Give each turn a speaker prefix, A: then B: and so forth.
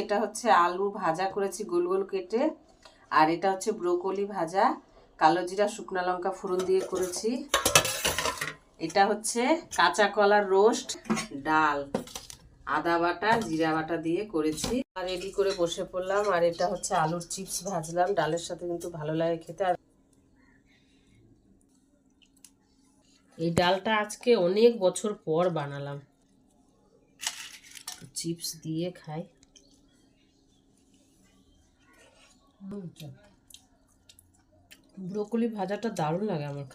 A: এটা হচ্ছে আলু ভাজা করেছি গোল গোল কেটে, আর এটা হচ্ছে ব্রোকলি ভাজা, কালো জিরা শুকনো লঙ্কা ফোড়ন দিয়ে করেছি। এটা হচ্ছে কাঁচা কলার রোস্ট, ডাল আদা বাটা জিরা বাটা দিয়ে করেছি। আর রেডি করে বসে পড়লাম। আর এটা হচ্ছে আলুর চিপস ভাজলাম, ডালের সাথে কিন্তু ভালো লাগে খেতে। আর এই ডালটা আজকে অনেক বছর পর বানালাম, চিপস দিয়ে খাই। ব্রোকলি ভাজাটা দারুণ লাগে আমার।